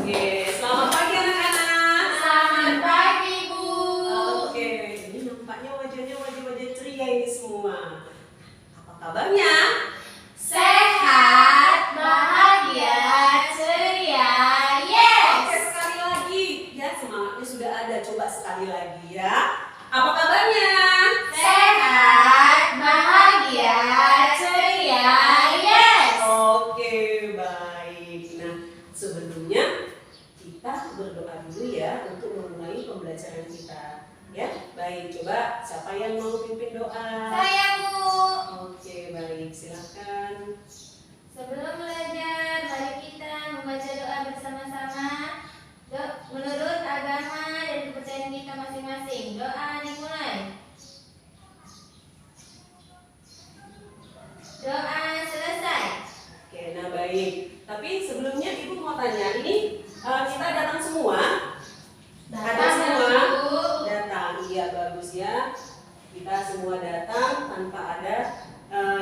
Oke, selamat pagi anak-anak. Selamat pagi, Bu. Oke, ini nampaknya wajahnya wajah-wajah ceria ini semua. Apa kabarnya? Sehat, bahagia, ceria. Oke, Yes. sekali lagi. Ya, semangatnya sudah ada. Coba sekali lagi ya. Apa kabarnya? Sehat, bahagia, ceria. Yes. Oke, baik. Nah, sebelumnya kita berdoa dulu ya untuk memulai pembelajaran kita. Ya, baik. Coba siapa yang mau pimpin doa? Saya, Bu. Oke, baik. Silakan. Sebelum belajar, mari kita membaca doa bersama-sama. Menurut agama dan kepercayaan kita masing-masing. Doa dimulai. Doa selesai. Oke, nah baik. Tapi sebelumnya Ibu mau tanya, ini kita datang semua? Ada semua? Bu. Datang, iya bagus ya. Kita semua datang tanpa ada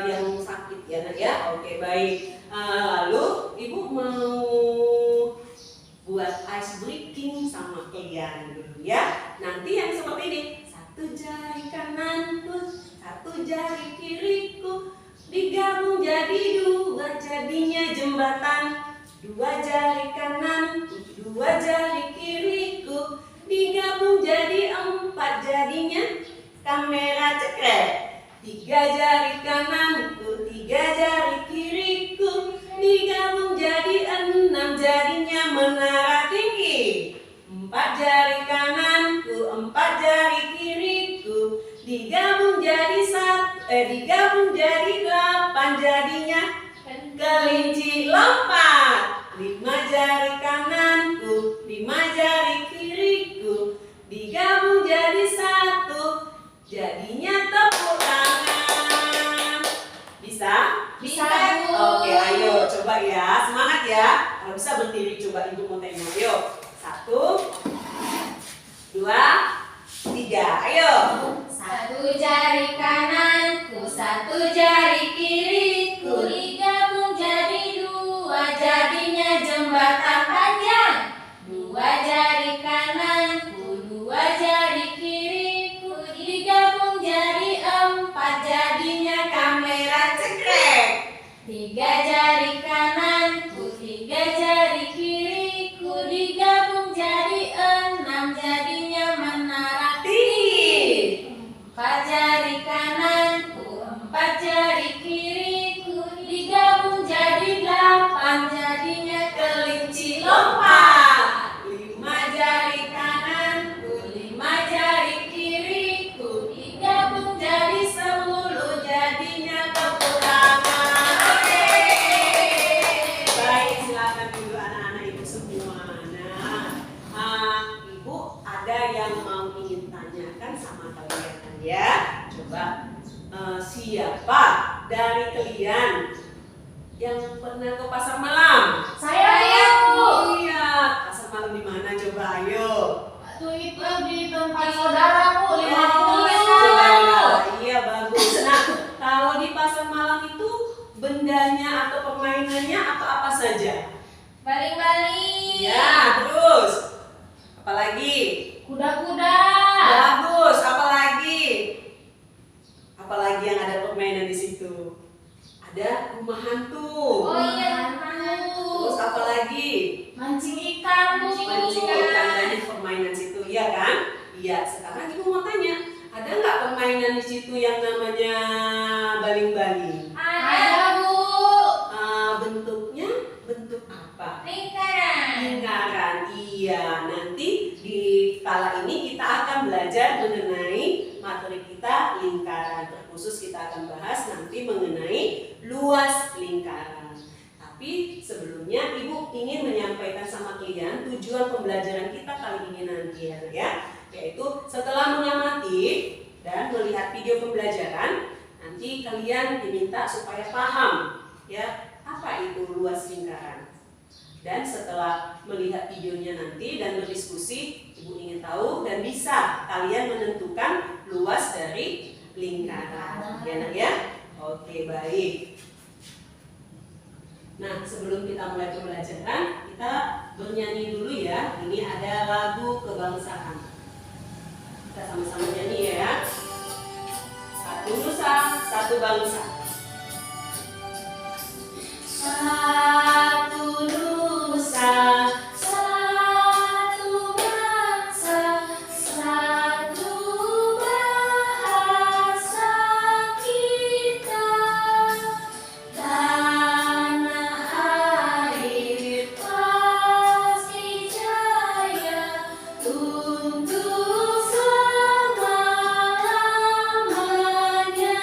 yang sakit ya nak ya. Oke baik. Lalu Ibu mau buat ice breaking sama kalian dulu ya. Nanti yang seperti ini. Satu jari kananku, satu jari kiriku, digabung jadi dua, jadinya jembatan. Dua jari kananku, dua jari kiriku, digabung jadi empat, jadinya kamera cekrek. Tiga jari kananku, tiga jari kiriku, digabung jadi enam, jadinya menara tinggi. Empat jari kananku, empat jari kiriku, digabung jadi digabung jadi delapan, jadinya kelinci lompat. Lima jari kananku, lima jari kiriku, digabung jadi satu, jadinya tepuk tangan. Bisa? Bisa, Bu. Oke, ayo coba ya, semangat ya. Kalau bisa berdiri, coba Ibu mau tengok. Ayo, satu, dua, tiga. Ayo. Satu jari kananku, satu jari kiriku, digabung jadi dua, jadinya jembatan panjang. Dua jari kananku, dua jari kiriku, digabung jadi empat, jadinya kamera cekrek. Tiga jari kananku, tiga jari kiriku, digabung jadi enam, jadinya menara tinggi. Empat jari kananku, empat jari kiriku, digabung jadi delapan, jadinya kelinci lompat. Lima jari kananku, Lima jari kiriku, digabung jadi 10, jadinya tepuk tangan. Oke. baik, silakan dulu anak-anak Ibu semua. Nah, Ibu ada yang mau ingin tanyakan sama kalian ya. Coba siapa dari kalian yang pernah ke pasar malam? Saya, Bu. Iya, pasar malam di mana coba ayo. Itu di tempat saudara, Bu, 50. Iya bagus. Nah, kalau di pasar malam itu bendanya atau permainannya apa saja? Baling-baling. Ya, terus apalagi? Kuda-kuda. Bagus, apalagi? Apalagi yang ada permainan di situ? Ada rumah hantu. Oh iya, hantu. Terus apalagi? Mancing ikan, Bu. Mancing ikan, banyak permainan situ, iya kan? Iya. Sekarang Ibu mau tanya, ada nggak permainan di situ yang namanya baling-baling? Ada, Bu. Bentuknya bentuk apa? Lingkaran. Lingkaran. Iya. Nanti di kala ini kita akan belajar mengenai materi kita lingkaran. Terkhusus kita akan bahas nanti mengenai luas lingkaran. Tapi sebelumnya Ibu ingin menyampaikan sama kalian tujuan pembelajaran kita kali ini nanti ya, yaitu setelah mengamati dan melihat video pembelajaran, nanti kalian diminta supaya paham ya apa itu luas lingkaran. Dan setelah melihat videonya nanti dan berdiskusi, Ibu ingin tahu dan bisa kalian menentukan luas dari lingkaran. Ya nak ya? Oke, baik. Nah, sebelum kita mulai pembelajaran, kita bernyanyi dulu ini ada lagu kebangsaan. Kita sama-sama nyanyi ya. Satu nusa, satu bangsa. Satu nusa, satu bangsa, satu bahasa kita. Tanah air pasti jaya untuk selama-lamanya.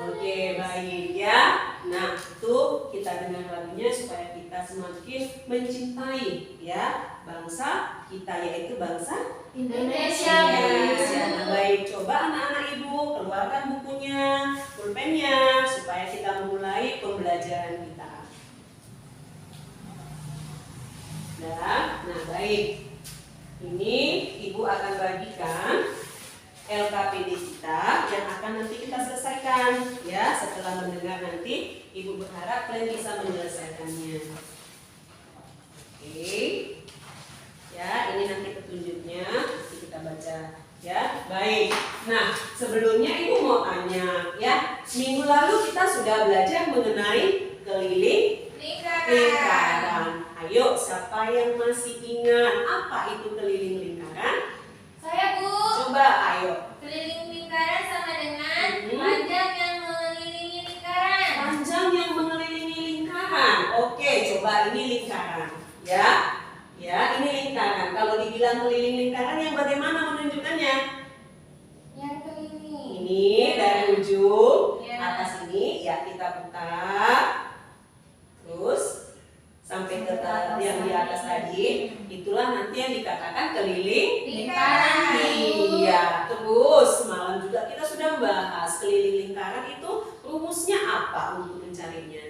Oke, baik ya. Nah, itu kita dengar lagunya supaya kita semakin mencintai ya bangsa kita, yaitu bangsa Indonesia. Indonesia. Nah, baik, coba anak-anak ibu keluarkan bukunya, pulpennya supaya kita memulai pembelajaran kita. Nah, baik. Ini ibu akan bagikan LKPD kita yang akan nanti kita selesaikan ya. Setelah mendengar nanti ibu berharap kalian bisa menyelesaikannya. Oke. Ya, ini nanti petunjuknya nanti kita baca ya. Baik. Nah, sebelumnya ibu mau tanya ya. Minggu lalu kita sudah belajar mengenai keliling lingkaran. Ayo, siapa yang masih ingat apa itu keliling lingkaran? Saya, Bu. Coba, ayo. Keliling lingkaran sama dengan panjang yang mengelilingi lingkaran. Panjang yang mengelilingi lingkaran. Oke, coba ini lingkaran. Ya, ya ini lingkaran. Kalau dibilang keliling lingkaran, yang bagaimana menunjukkannya? Yang keliling. Ini dari ujung Ya. atas ini, ya kita putar. Terus sampai ke yang di atas tadi. Itulah nanti yang dikatakan keliling Lingkaran. Iya, terus malam juga kita sudah membahas keliling lingkaran itu rumusnya apa untuk mencarinya?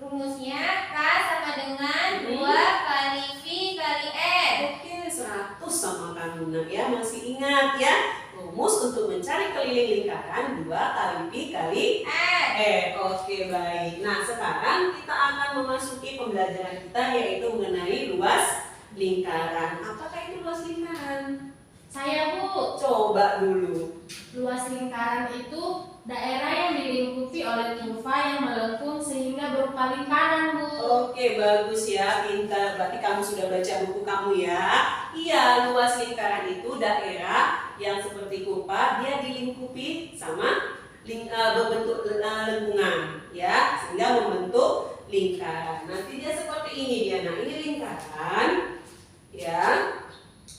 Rumusnya K sama dengan 2 kali V kali R. Oke, 100 sama kamu Nak ya, masih ingat ya? Rumus untuk mencari keliling lingkaran 2 kali Pi kali R. Oke, baik. Nah, sekarang kita akan memasuki pembelajaran kita yaitu mengenai luas lingkaran. Apakah itu luas lingkaran? Saya, Bu. Coba dulu. Luas lingkaran itu daerah yang dilingkupi oleh kurva yang melengkung sehingga berupa lingkaran, Bu. Oke, bagus ya, pintar. Berarti kamu sudah baca buku kamu ya. Iya, luas lingkaran itu daerah yang seperti kurva, dia dilingkupi sama berbentuk lengkungan ya, sehingga membentuk lingkaran. Nanti dia seperti ini dia. Nah, ini lingkaran ya.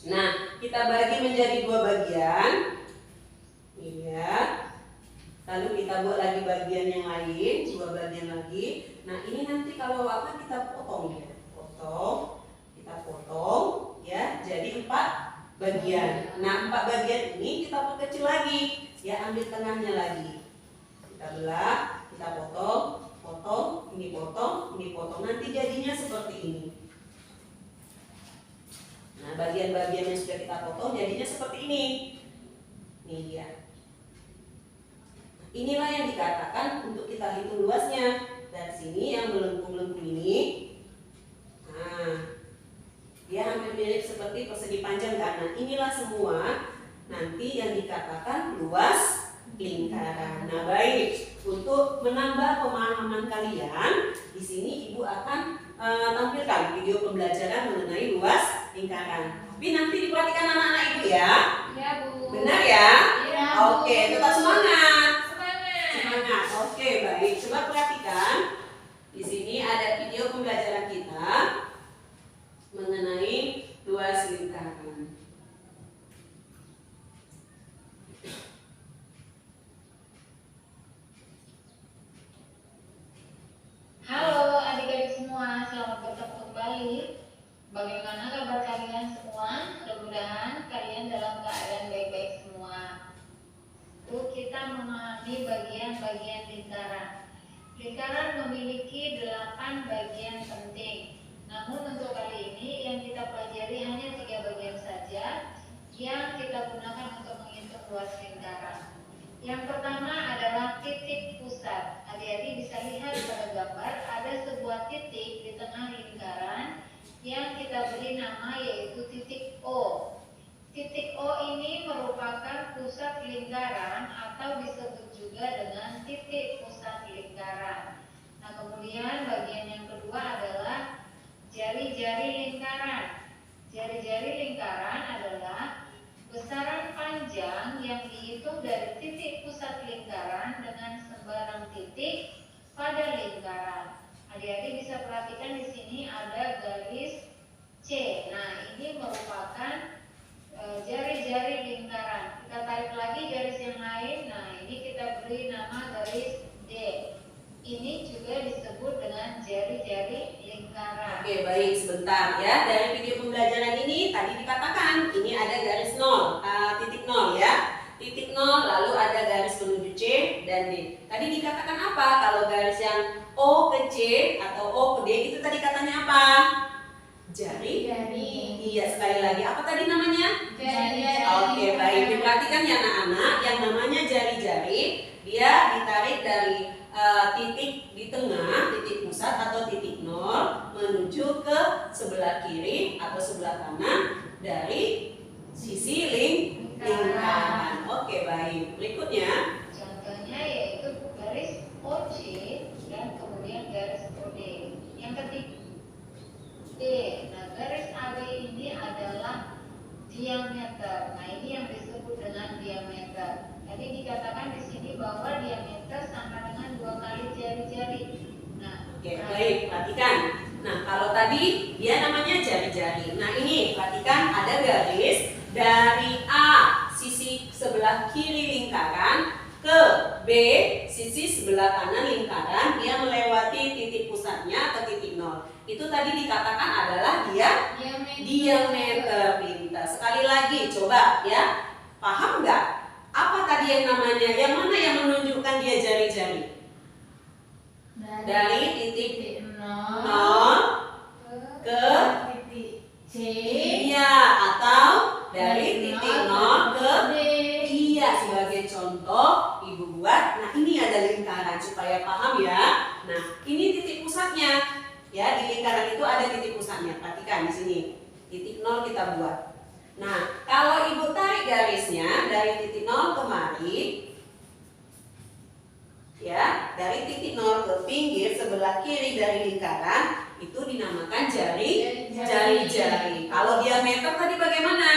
Nah, kita bagi menjadi 2 bagian. Iya. Lalu kita buat lagi bagian yang lain, 2 bagian lagi. Nah, ini nanti kalau apa kita potong ya. Kita potong ya, jadi 4 bagian. Nah, 4 bagian ini kita perkecil lagi. Ya, ambil tengahnya lagi. Kita belah, kita potong, ini potong. Nanti jadinya seperti ini. Nah, bagian-bagian yang sudah kita potong jadinya seperti ini. Ini dia. Inilah yang dikatakan untuk kita hitung luasnya. Dari sini yang melengkung-lengkung ini. Nah, dia hampir mirip seperti persegi panjang kan. Nah, inilah semua nanti yang dikatakan luas lingkaran. Nah, baik. Untuk menambah pemahaman kalian, di sini Ibu akan tampilkan video pembelajaran mengenai luas lingkaran. Tapi nanti diperhatikan anak-anak Ibu ya. Ya, Bu. Benar ya? Iya, Bu. Oke, tetap semangat. Semangat. Oke, baik. Coba perhatikan. Di sini ada video pembelajaran kita mengenai luas lingkaran. Halo adik-adik semua, selamat bertemu kembali. Bagaimana kabar kalian semua? Mudah-mudahan kalian dalam keadaan baik-baik semua. Untuk kita memahami bagian-bagian lingkaran. Lingkaran memiliki 8 bagian penting. Namun untuk kali ini yang kita pelajari hanya 3 bagian saja yang kita gunakan untuk menghitung luas lingkaran. Yang pertama adalah titik pusat. Adik-adik bisa lihat pada gambar ada sebuah titik di tengah lingkaran. yang kita beri nama yaitu titik O. Titik O ini merupakan pusat lingkaran atau disebut juga dengan titik pusat lingkaran. Nah, kemudian bagian yang kedua adalah jari-jari lingkaran. Jari-jari lingkaran adalah besaran panjang yang dihitung dari titik pusat lingkaran dengan sembarang titik pada lingkaran. Adik-adik bisa perhatikan di sini ada garis C. Nah, ini merupakan jari-jari lingkaran. Kita tarik lagi garis yang lain. Nah, ini kita beri nama garis D. Ini juga disebut dengan jari-jari lingkaran. Oke, baik, sebentar ya. Dari video pembelajaran ini tadi dikatakan ini ada garis 0, titik 0 ya. Titik 0, lalu ada garis menuju C dan D. Tadi dikatakan apa? Kalau garis yang O ke C atau O ke D itu tadi katanya apa? Jari. Iya, sekali lagi. Apa tadi namanya? Jari-jari. Oke, baik. Diperhatikan ya anak-anak, yang namanya jari-jari dia ditarik dari titik di tengah, titik pusat atau titik 0 menuju ke sebelah kiri atau sebelah kanan dari sisi lingkaran. Oke, baik. Berikutnya, Contohnya yaitu garis OC dan kemudian garis OD. Yang ketiga D. Nah, garis AB ini adalah diameter. Nah, ini yang disebut dengan diameter. Tadi dikatakan di sini bahwa diameter sama dengan 2 kali jari-jari. Nah, oke, baik. Perhatikan. Nah, kalau tadi dia namanya jari-jari. Nah, ini perhatikan ada garis dari A sisi sebelah kiri lingkaran ke B sisi sebelah kanan lingkaran, dia melewati titik pusatnya ke titik 0. Itu tadi dikatakan adalah dia diameter lintas. Sekali lagi coba ya, paham nggak? Apa tadi yang namanya? Yang mana yang menunjukkan dia jari-jari? Dari titik 0 ke titik C. iya, atau dari titik 0 ke D. iya. Sebagai contoh ibu buat, nah ini ada lingkaran supaya paham ya. Nah, ini titik pusatnya. Ya, di lingkaran itu ada titik pusatnya. Perhatikan di sini. Titik 0 kita buat. Nah, kalau ibu tarik garisnya dari titik 0 kemari, ya, dari titik 0 ke pinggir sebelah kiri dari lingkaran, itu dinamakan jari-jari. Kalau diameter tadi bagaimana?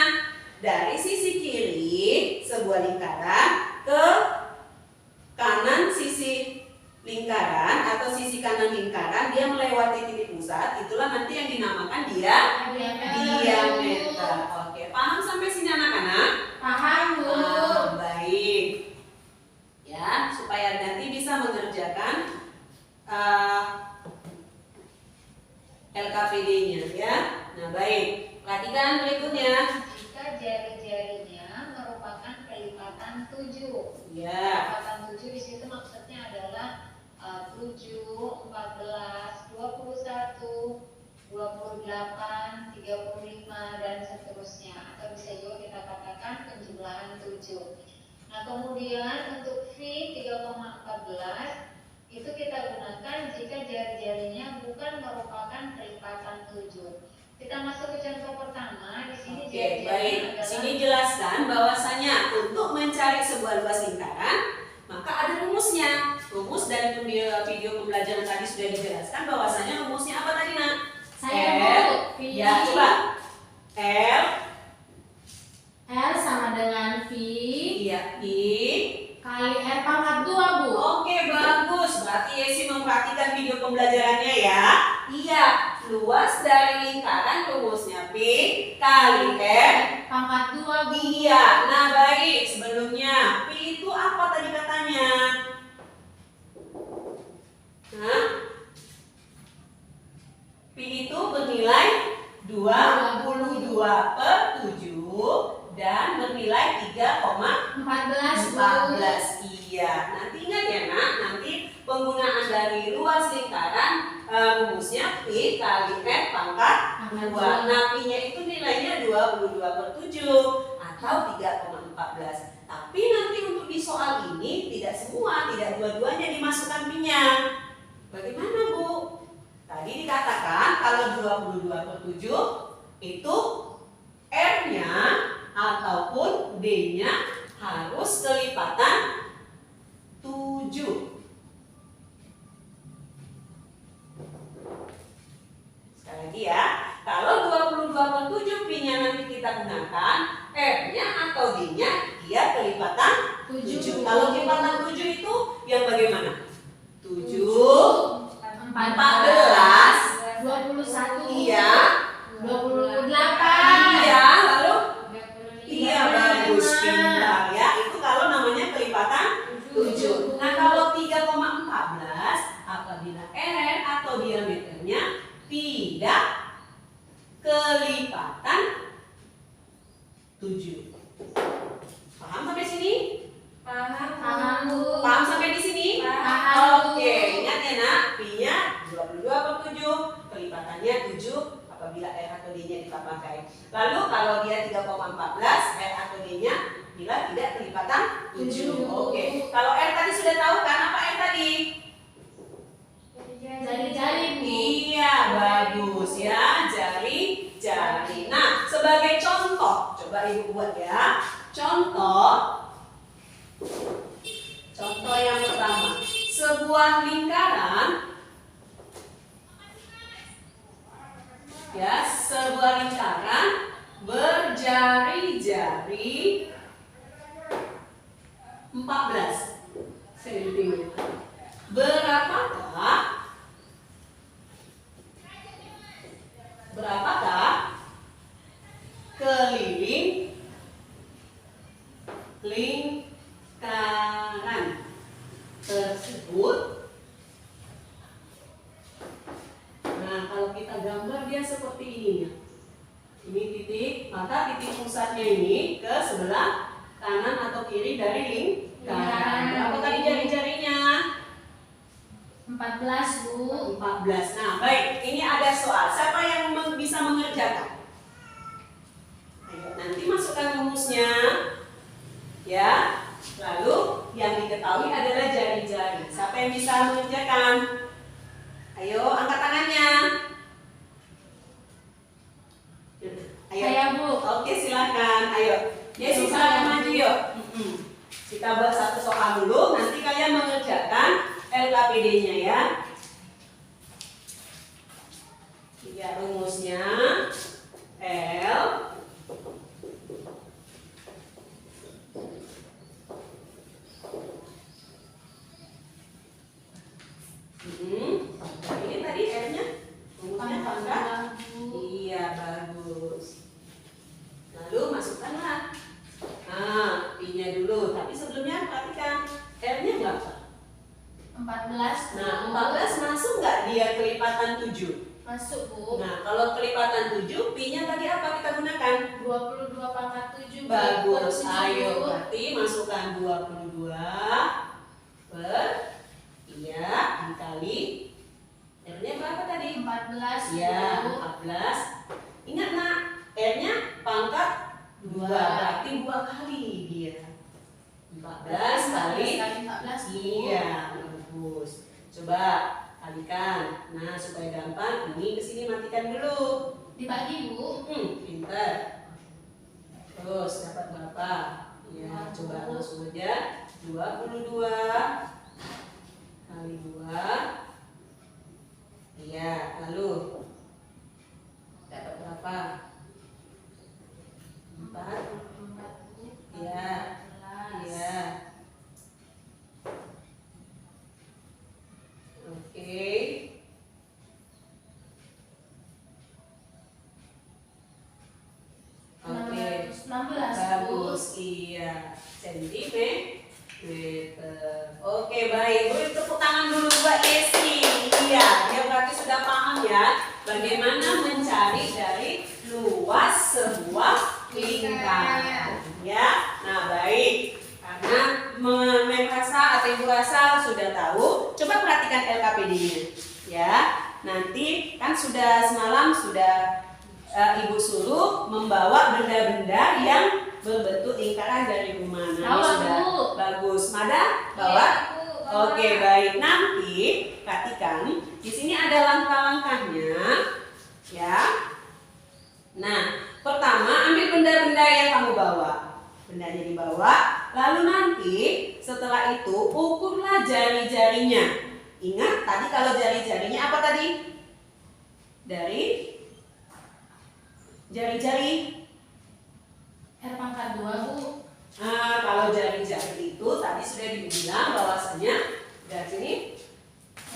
Dari sisi kiri sebuah lingkaran ke kanan sisi lingkaran atau sisi kanan lingkaran, dia melewati titik pusat, itulah nanti yang dinamakan dia diameter. Oke, paham sampai sini anak-anak? Paham, Bu. Baik. Ya, supaya nanti bisa mengerjakan LKPD-nya ya. Nah, baik. Perhatikan berikutnya. jika jari-jarinya merupakan kelipatan 7. Ya. Kelipatan 7 di situ maksudnya adalah 7, 14, 21, 28, 35 dan seterusnya, atau bisa juga kita katakan penjumlahan 7. Nah, kemudian untuk V 3,14 itu kita gunakan jika jari-jarinya bukan merupakan kelipatan 7. Kita masuk ke contoh pertama. Di sini Oke, jari-jarinya baik. adalah Sini jelaskan bahwasanya untuk mencari sebuah luas lingkaran, maka ada rumusnya. Rumus dari video pembelajaran tadi sudah dijelaskan bahwasanya rumusnya apa tadi, Nak? Saya L. mau Ya, coba. L sama dengan V Iya, I. kali R pangkat 2, Bu. Oke, bagus. Berarti Yesi memperhatikan video pembelajarannya ya. Iya, luas dari lingkaran rumusnya P kali R Pangkat 2, Bu. iya. Nah, baik. Sebelumnya P itu apa tadi katanya? Hah? P itu bernilai 22/7 dan bernilai 3,14. 14, Bu. Iya. Nanti ingat ya, Nak, nanti penggunaan dari luas lingkaran rumusnya P kali R pangkat 2. Nah, P-nya itu nilainya 22/7 atau 3,14. Tapi nanti untuk di soal ini tidak semua, tidak dua-duanya dimasukkan P-nya. Bagaimana, Bu? Tadi dikatakan kalau 22/7 itu R-nya ataupun D-nya harus kelipatan 7. Sekali lagi ya, kalau 22/7 Pi-nya nanti kita gunakan, R-nya atau D-nya dia kelipatan 7. Kalau kelipatan 7 itu yang bagaimana? 7, 14, 21. iya, 28. iya, lalu iya bagus, pintar ya. Itu kalau namanya kelipatan 7. Nah, kalau 3,14 apabila R atau diameternya tidak kelipatan 7. Paham sampai sini? Paham, Bu. Paham sampai di sini? Paham. Oke, ingat ya nak, Pi-nya 22/7, kelipatannya 7 apabila R atau D-nya kita pakai. Lalu kalau dia 3,14, R atau D-nya bila tidak kelipatan 7. Oke, kalau R tadi sudah tahu kan apa R tadi? Jari-jari, Bu. Iya, bagus ya, jari-jari. Nah, sebagai contoh, coba Ibu buat ya. Contoh yang pertama, sebuah lingkaran, ya, sebuah lingkaran berjari-jari 14 cm. Berapakah keliling lingkaran tersebut? Nah, kalau kita gambar dia seperti ini ya. Ini titik, maka titik pusatnya ini ke sebelah kanan atau kiri dari lingkaran. Berapa kali jari-jarinya? 14, Bu. 14. Nah, baik. Ini ada soal. Siapa yang bisa mengerjakan? Ayo, nanti masukkan rumusnya. Ya. Lalu yang diketahui adalah jari-jari. Siapa yang bisa mengerjakan? Ayo, angkat tangannya. Ayo. Saya, Bu. Oke, silakan. Ayo. Yesi, silakan maju yuk. Kita buat satu soal dulu. Nanti kalian mengerjakan LKPD-nya ya. Ya, rumusnya L ini tadi R-nya rumusnya pangkat. Iya, bagus. Lalu masukkanlah. Nah, Pi-nya dulu. Tapi sebelumnya perhatikan R-nya berapa? 14. Nah, 14 masuk nggak dia kelipatan 7? Masuk, Bu. Nah, kalau kelipatan 7, Pi-nya tadi apa kita gunakan? 22/7. Bagus, 7. ayo berarti masukkan 22 per, iya, dikali R-nya berapa tadi? 14. Ya, Bu. 14. Ingat nak, R-nya pangkat 2, berarti 2 kali dia. 14 kali 14, Bu. iya, bagus. Coba kalikan. Nah, supaya gampang, ini kesini matikan dulu. Dibagi, Bu. Pintar. Terus dapat berapa? Ya, coba langsung aja. 22 kali 2. Iya, lalu dapat berapa? 4. Iya. Iya. Oke. Oke. 16. Bagus. Iya. Sentimeter. Oke, baik. Beri tepuk tangan dulu buat Yesi. Iya, dia berarti sudah paham ya bagaimana mencari dari luas sebuah lingkaran. Ya. Nah, baik. Karena Mem Rasa atau Ibu Rasa sudah tahu, coba perhatikan LKPD-nya. Ya. Nanti kan sudah semalam sudah Ibu suruh membawa benda-benda yang berbentuk lingkaran dari rumah. Nah, ini Bawa, sudah Bu. bagus. Mada, bawa? Oke, baik. Nanti perhatikan di sini ada langkah-langkahnya. Ya, jari-jarinya apa tadi? Dari jari-jari. R-2 Bu. Nah, kalau jari-jari itu tadi sudah dibilang bahwasanya dari sini.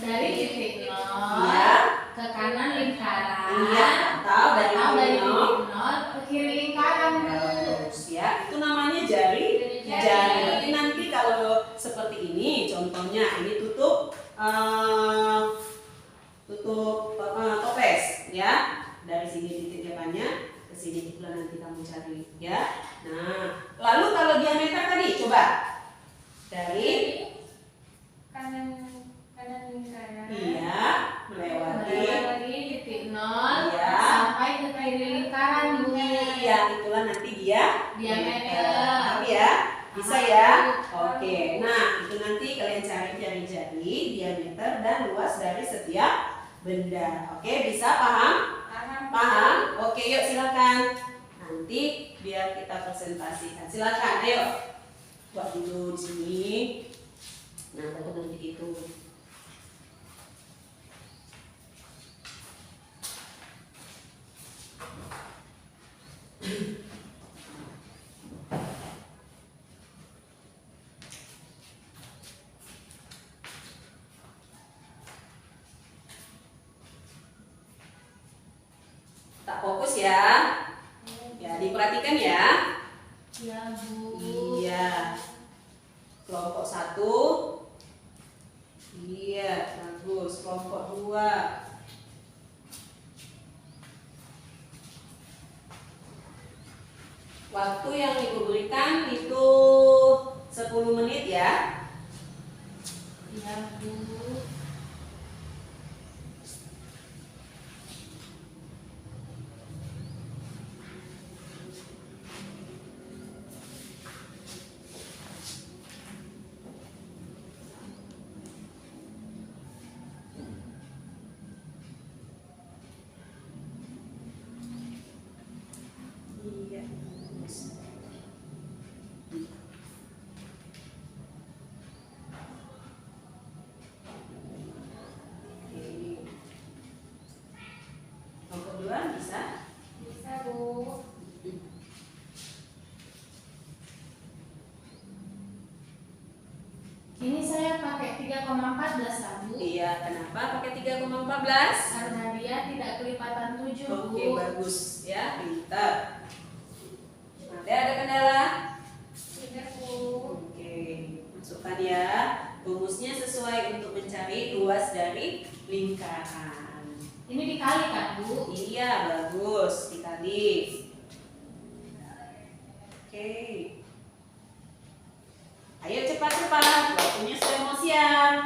Dari titik nol Iya. ke kanan lingkaran. Iya, atau dari Atau dari titik nol. titik nol ke kiri lingkaran Bu. Bagus ya, itu namanya jari. Berarti nanti kalau seperti ini, contohnya ini tutup toples ya. Dari sini titik depannya ke sini itulah nanti kamu cari ya. Nah, lalu kalau diameter tadi coba dari kanan lingkaran. iya melewati Dari titik nol Iya. sampai ke kiri lingkaran Bu. iya itulah nanti dia Diameter. ya. Bisa ya? Oke. Nah, itu nanti kalian cari jari-jari, diameter dan luas dari setiap benda. Oke, bisa paham? Paham? Oke, yuk silakan. Nanti biar kita presentasikan. Silakan, ayo. Buat dulu di sini. Nah, takut nanti itu. Tak fokus ya. Ya, diperhatikan ya. Iya Bu. Iya. Kelompok 1. Iya, bagus. Kelompok 2. Waktu yang Ibu berikan itu 10 menit ya. Iya Bu. Iya. Oke. Kelompok 2 bisa? Bisa Bu. Ini saya pakai 3,14 Bu. Iya, kenapa pakai 3,14? Karena dia tidak kelipatan 7 Bu. Oke, bagus ya, pintar. Ada kendala? Tidak Bu. Oke, masukkan ya. Rumusnya sesuai untuk mencari luas dari lingkaran. Ini dikali kan Bu? Iya, bagus, dikali. Oke. Ayo cepat-cepat, waktunya sudah mau siang.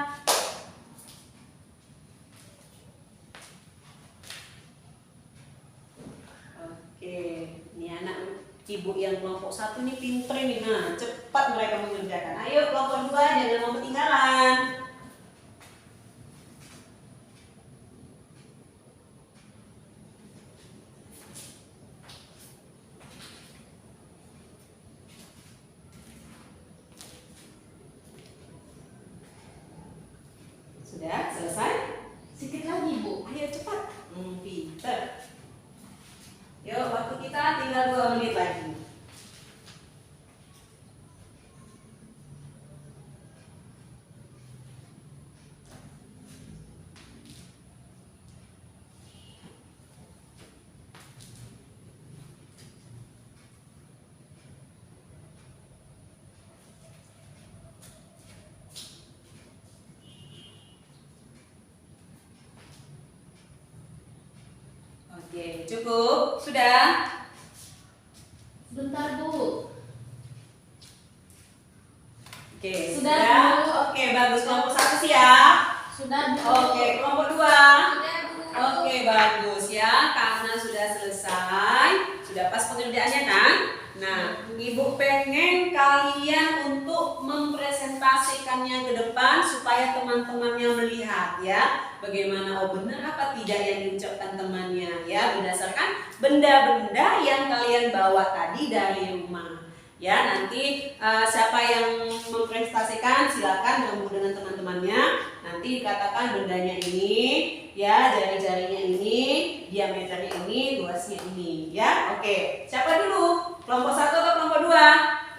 Oke, ini anak ibu yang kelompok 1 nih pinter nih. Nah, cepat mereka mengerjakan. Ayo kelompok 2 jangan mau ketinggalan. Sudah selesai? Sedikit lagi Bu. Ayo cepat. Pinter. Yuk, waktu kita tinggal 2 menit lagi. Oke, cukup? Sudah? Bentar Bu. Oke, Sudah, sudah. Bu. Oke, bagus. Kelompok 1 siap. Sudah Bu. Oke, kelompok 2. Sudah Bu. Oke, bagus ya. Karena sudah selesai, sudah pas pengerjaannya kan? Nah, Ibu pengen kalian untuk mempresentasikannya ke depan supaya teman-temannya melihat ya bagaimana benar apa tidak yang diucapkan temannya ya berdasarkan benda-benda yang kalian bawa tadi dari rumah. Ya, nanti siapa yang mempresentasikan silakan bertemu dengan teman-temannya. Nanti dikatakan bendanya ini, ya, jari-jarinya ini, diameternya ini, luasnya ini, ya. Oke, siapa dulu? Kelompok 1 atau kelompok 2?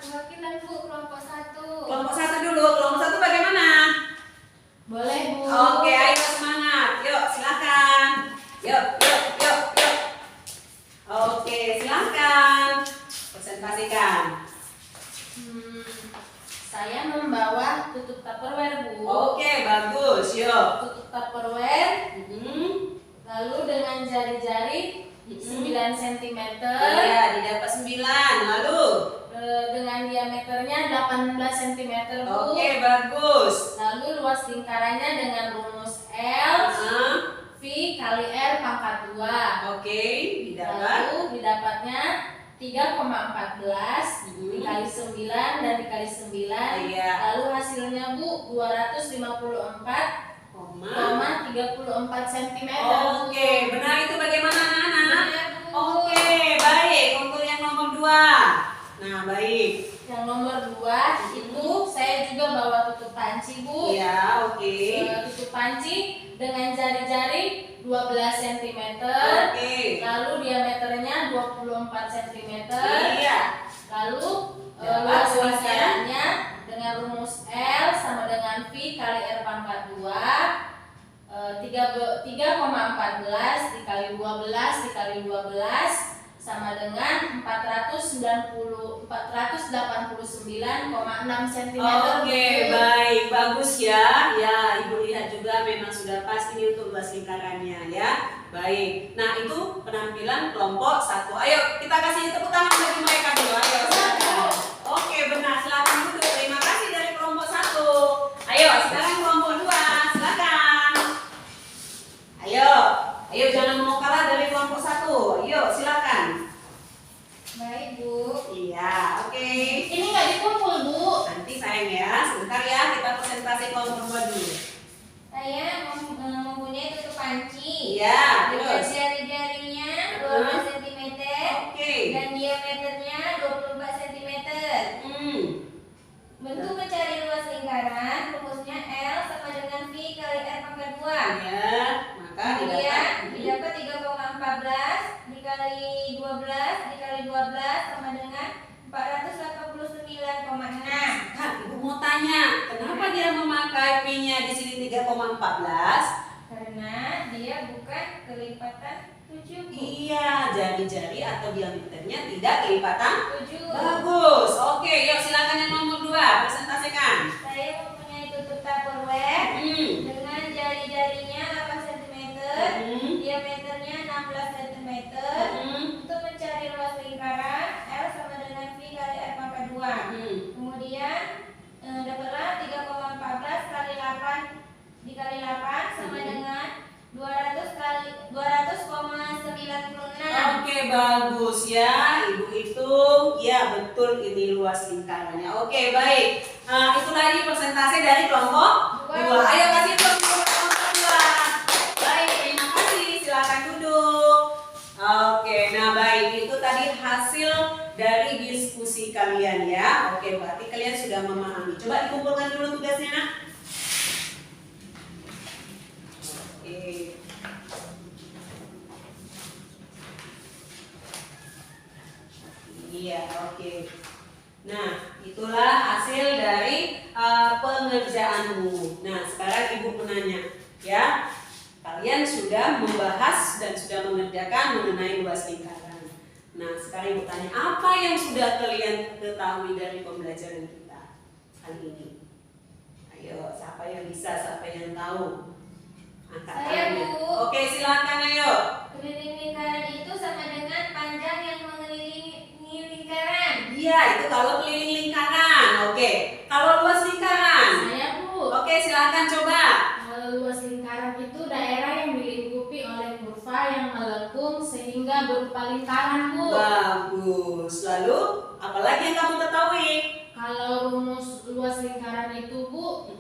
Perwakilan Bu, kelompok 1. Kelompok 1 dulu. Kelompok 1 bagaimana? Boleh, Bu. Oke, ayo semangat. Yuk, silakan. Yuk, yuk, yuk, yuk. Oke, silakan. Presentasikan. Saya membawa tutup Tupperware, Bu. Oke, bagus. Yuk. Tutup Tupperware, Mhm. lalu dengan jari-jari 9 cm, Iya, didapat 9. Lalu? dengan diameternya 18 cm, Bu. Oke, bagus. Lalu luas lingkarannya dengan rumus L V kali R pangkat 2. Oke, didapat. Lalu didapatnya 3,14 dikali 9 dan dikali 9. Iya. Lalu hasilnya, Bu, 254,34 cm. Oke, benar itu bagaimana anak-anak? Benar, Bu. Oke, baik. Untuk yang nomor 2. Nah, baik. Yang nomor 2 itu saya juga bawa tutup panci, Bu. Iya, oke. Tutup panci dengan jari-jari 12 cm. Oke. Lalu diameternya 24 cm. Iya. Lalu Dapat luas luasnya. lingkarannya dengan rumus L sama dengan V kali R pangkat 2. 3,14 dikali 12 dikali 12 sama dengan 489,6 cm. Oke, baik, bagus ya. Ya, Ibu lihat juga memang sudah pas ini untuk luas lingkarannya ya. Baik. Nah, itu penampilan kelompok 1. Ayo, kita kasih tepuk tangan bagi mereka dulu. Ayo, silakan. Oke, benar. Silakan duduk. Terima kasih dari kelompok 1. Ayo, sekarang kelompok 2. Silakan. Ayo. Ayo, jangan mau kalah dari kelompok 1. Ayo, silakan. Baik, Bu. Iya, oke. Ini nggak dikumpul, Bu. Nanti sayang ya, sebentar ya kita presentasi kelompok 2 dulu. Saya mempunyai tutup panci. Iya, Dengan terus. jari-jarinya 12 cm Oke. dan diameternya 24 cm. Bentuk mencari luas lingkaran rumusnya L sama dengan V kali R pangkat 2. Ya, maka Kemudian didapat. didapat 3,14 dikali 12 dikali 12 sama dengan 489,6. Kak, Ibu mau tanya, kenapa dia memakai P-nya di sini 3,14? Karena dia bukan kelipatan 7. Iya, jari-jari atau diameternya tidak kelipatan 7. bagus. Oke, yuk silakan yang nomor 2, presentasikan. Saya mempunyai tutup Tupperware dengan jari-jarinya 8 cm, diameternya 16 cm. Untuk mencari luas lingkaran, L sama dengan V kali R pangkat 2. Kemudian dapatlah 3,14 kali 8 dikali 8 sama dengan 200,96. Oke, bagus ya. Ibu hitung. Ya, betul ini luas lingkarannya. Oke, baik. Itu tadi presentasi dari kelompok 2. Ayo kasih tepuk tangan untuk kelompok 2. Baik, terima kasih. Silakan duduk. Oke, nah baik. Itu tadi hasil dari diskusi kalian ya. Oke, berarti kalian sudah memahami. Coba dikumpulkan dulu tugasnya, nak. Oke. Iya, oke. Nah, itulah hasil dari pengerjaanmu. Nah, sekarang Ibu menanya, ya. Kalian sudah membahas dan sudah mengerjakan mengenai luas lingkaran. Nah, sekarang Ibu tanya, apa yang sudah kalian ketahui dari pembelajaran kita kali ini? Ayo, siapa yang bisa, siapa yang tahu? Angkat Saya, tangannya. Bu. Oke, silakan ayo. Keliling lingkaran itu sama dengan panjang yang mengelilingi lingkaran. Iya, itu kalau keliling lingkaran. Oke. Kalau luas lingkaran. Saya, Bu. Oke, silakan coba. Luas lingkaran itu daerah yang dilingkupi oleh kurva yang melengkung sehingga berupa lingkaran, Bu. Bagus. Lalu, apalagi yang kamu ketahui? Kalau rumus luas lingkaran itu, Bu,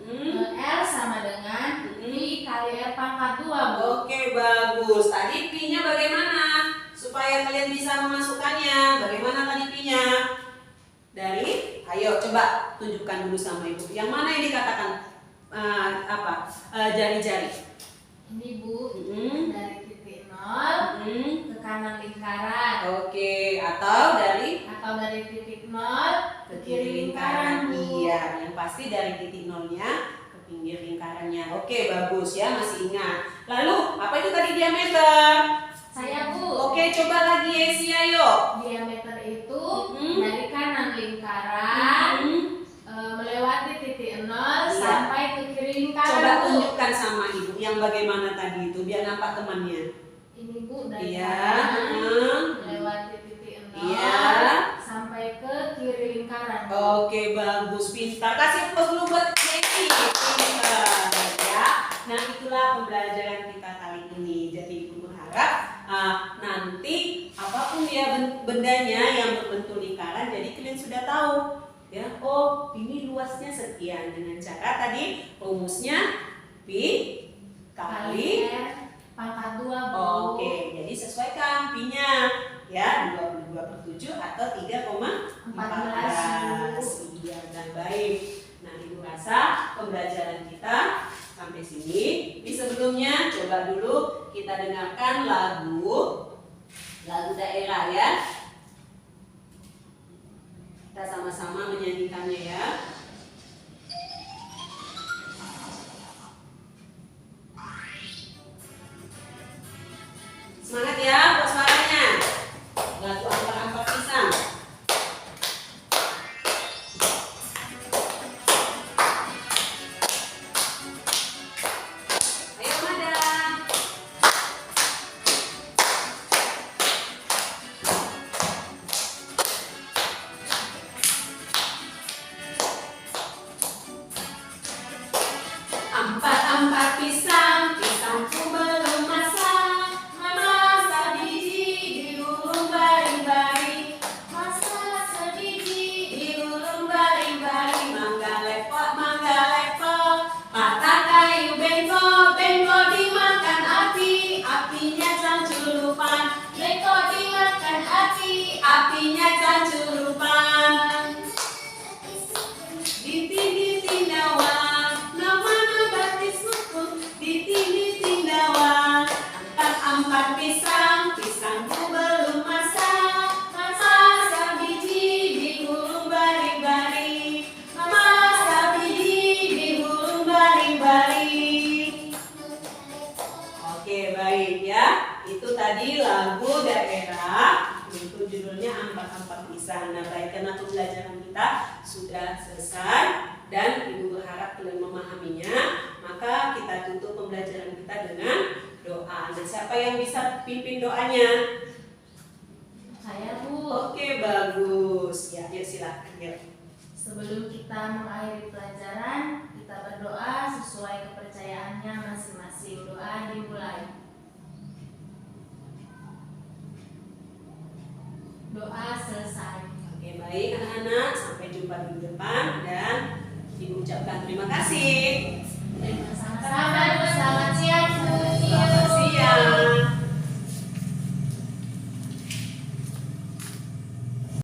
L sama dengan V kali R pangkat 2, Bu. Oke, bagus. Tadi Pi-nya bagaimana? Supaya kalian bisa memasukkannya. Bagaimana tadi Pi-nya? Ayo coba tunjukkan dulu sama ibu. Yang mana yang dikatakan jari-jari? Ini Bu, Mm-mm. dari titik 0 ke kanan lingkaran. Oke, atau dari Titik 0 ke kiri lingkaran, Bu. Iya, yang pasti dari titik nolnya ke pinggir lingkarannya. Oke, bagus ya, masih ingat. Lalu, apa itu tadi diameter? Saya Bu. Oke, coba lagi Yesi, ayo. Diameter itu Mm-mm. dari kanan lingkaran melewati titik 0 sampai ke kiri lingkaran. Coba Bu. tunjukkan sama ibu yang bagaimana tadi itu biar nampak temannya. Ini Bu, dari Iya, kanan melewati titik 0 Iya. sampai ke kiri lingkaran. Oke, bagus, pintar. Kasih applause dulu buat Yesi. Pintar ya. Nah, itulah pembelajaran kita kali ini. Jadi ibu berharap nanti apapun ya bendanya yang berbentuk lingkaran, jadi kalian sudah tahu ya. Oh, ini luasnya sekian dengan cara tadi rumusnya pi kali. R pangkat 2 Bu. Oke, jadi sesuaikan pi-nya ya 22/7 atau 3,14. Iya, dan baik. Nah, ibu rasa pembelajaran kita sampai sini. Di sebelumnya coba dulu kita dengarkan lagu daerah ya. Kita sama-sama menyanyikannya ya. Semangat ya buat suaranya. Lagu Ampar-Ampar Pisang. Ayo madam. Ampar-ampar pisang, pisangku belum masak. Masak biji diulung baring-baring. Masa sedikit Diulung baring-baring. Mangga lepok, mangga lepok. Mata kayu bengkok, bengkok dimakan api. Apinya canculupan. Bengkok dimakan api. Apinya canculupan. Ditindawang, namanya batis suku. Ditindawang, ampar-ampar pisang, pisangku belum masak. Masak biji digulung baring-baring. Masak biji digulung baring-baring. Oke, baik ya. Itu tadi lagu daerah. Itu judulnya Ampar-Ampar Pisang. Nah, baik, karena pembelajaran kita sudah selesai dan ibu berharap kalian memahaminya, maka kita tutup pembelajaran kita dengan doa. Nah, siapa yang bisa pimpin doanya? Saya Bu. Oke, bagus. Ya, yuk silakan. Yuk. Sebelum kita mengakhiri pelajaran, kita berdoa sesuai kepercayaannya masing-masing. Doa dimulai. Doa selesai. Oke, baik anak-anak. Sampai jumpa minggu depan dan ibu ucapkan terima kasih. Sama-sama, selamat siang.